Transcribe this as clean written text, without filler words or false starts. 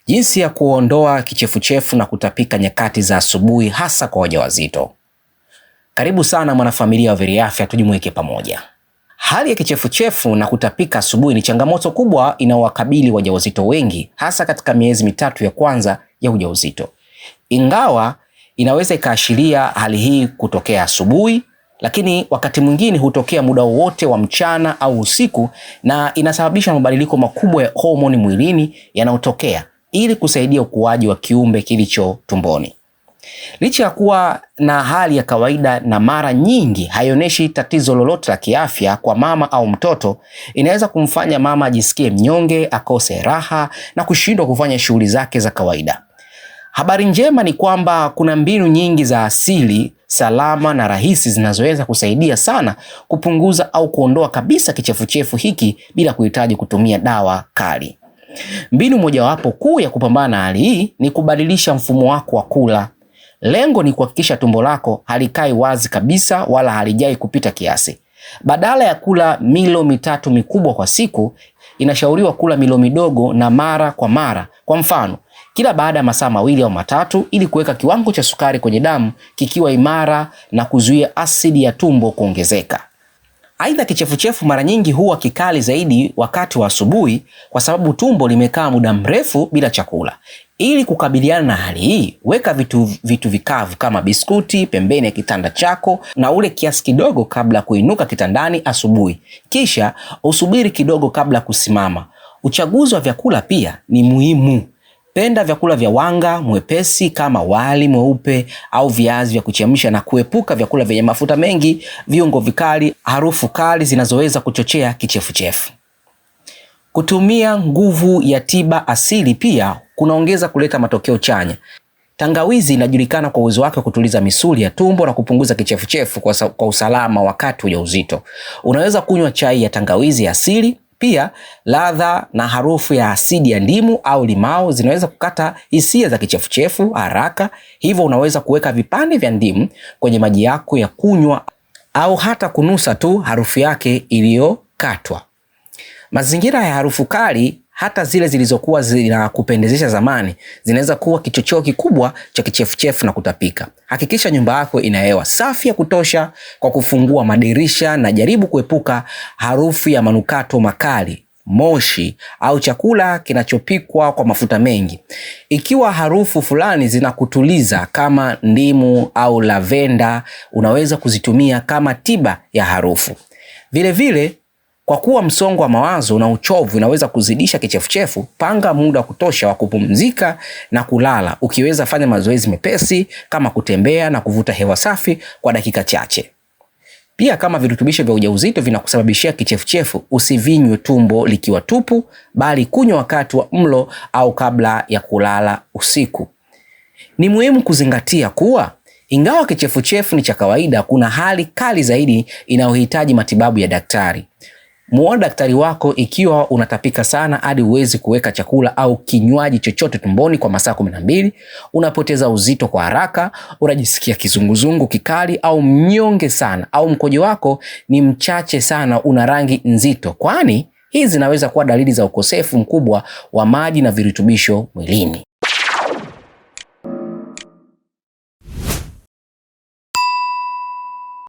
Jinsi ya kuondoa kichefuchefu na kutapika nyakati za asubuhi hasa kwa wajawazito. Karibu sana mwanafamilia wa Veri Afya, tujumuike pamoja. Hali ya kichefuchefu na kutapika asubuhi ni changamoto kubwa inayowakabili wajawazito wengi, hasa katika miezi mitatu ya kwanza ya ujauzito. Ingawa inaweza ikaashiria hali hii kutokea asubuhi, lakini wakati mwingine hutokea muda wote wa mchana au usiku, na inasababisha mabadiliko makubwa ya homoni mwilini yanayotokea ili kusaidia ukuaji wa kiumbe kilicho tumboni. Licha ya kuwa na hali ya kawaida na mara nyingi haionyeshi tatizo lolote la kiafya kwa mama au mtoto, inaweza kumfanya mama ajisikie mnyonge, akose raha na kushindwa kufanya shughuli zake za kawaida. Habari njema ni kwamba kuna mbinu nyingi za asili, salama na rahisi zinazoweza kusaidia sana kupunguza au kuondoa kabisa kichefuchefu hiki bila kuhitaji kutumia dawa kali. Mbinu mojawapo kuu ya kupambana na hali hii ni kubadilisha mfumo wako wa kula. Lengo ni kuhakikisha tumbo lako halikai wazi kabisa wala halijai kupita kiasi. Badala ya kula milo 3 mikubwa kwa siku, inashauriwa kula milo midogo na mara kwa mara. Kwa mfano, kila baada ya masaa 2 au 3, ili kuweka kiwango cha sukari kwenye damu kikiwa imara na kuzuia asidi ya tumbo kuongezeka. Aidha, kichefuchefu mara nyingi huwa kikali zaidi wakati wa asubuhi kwa sababu tumbo limekaa muda mrefu bila chakula. Ili kukabiliana na hali hii, weka vitu vikavu kama biskuti pembeni ya kitanda chako na ule kiasi kidogo kabla kuinuka kitandani asubuhi. Kisha usubiri kidogo kabla kusimama. Uchaguzi wa vyakula pia ni muhimu. Penda vyakula vya wanga mwepesi kama wali mweupe au viazi vya kuchemsha, na kuepuka vyakula vyenye mafuta mengi, viungo vikali, harufu kali zinazoweza kuchochea kichefuchefu. Kutumia nguvu ya tiba asili pia kunaongeza kuleta matokeo chanya. Tangawizi inajulikana kwa uwezo wake kutuliza misuli ya tumbo na kupunguza kichefuchefu kwa usalama wakati wa ujauzito. Unaweza kunywa chai ya tangawizi asili. Pia ladha na harufu ya asidi ya ndimu au limao zinaweza kukata hisia za kichefuchefu haraka. Hivyo unaweza kuweka vipande vya ndimu kwenye maji yako ya kunywa au hata kunusa tu harufu yake iliyokatwa. Mazingira ya harufu kali, hata zile zilizokuwa zinakupendezesha zamani, zinaweza kuwa kichocheo kikubwa cha kichefuchefu na kutapika. Hakikisha nyumba yako ina hewa safi ya kutosha kwa kufungua madirisha, na jaribu kuepuka harufu ya manukato makali, moshi au chakula kinachopikwa kwa mafuta mengi. Ikiwa harufu fulani zinakutuliza kama ndimu au lavenda, unaweza kuzitumia kama tiba ya harufu. Vile vile, kwa kuwa msongo wa mawazo na uchovu unaweza kuzidisha kichefuchefu, panga muda wa kutosha wa kupumzika na kulala. Ukiweza fanya mazoezi mepesi kama kutembea na kuvuta hewa safi kwa dakika chache. Pia kama virutubisho vya ujauzito vinakusababishia kichefuchefu, usivinywe tumbo likiwa tupu, bali kunywa wakati wa mlo au kabla ya kulala usiku. Ni muhimu kuzingatia kuwa ingawa kichefuchefu ni cha kawaida, kuna hali kali zaidi inayohitaji matibabu ya daktari. Muone daktari wako ikiwa unatapika sana hadi huwezi kuweka chakula au kinywaji chochote tumboni kwa masaa 12, unapoteza uzito kwa haraka, unajisikia kizunguzungu kikali au mnyonge sana, au mkojo wako ni mchache sana, una rangi nzito, kwani hizi zinaweza kuwa dalili za ukosefu mkubwa wa maji na virutubisho mwilini.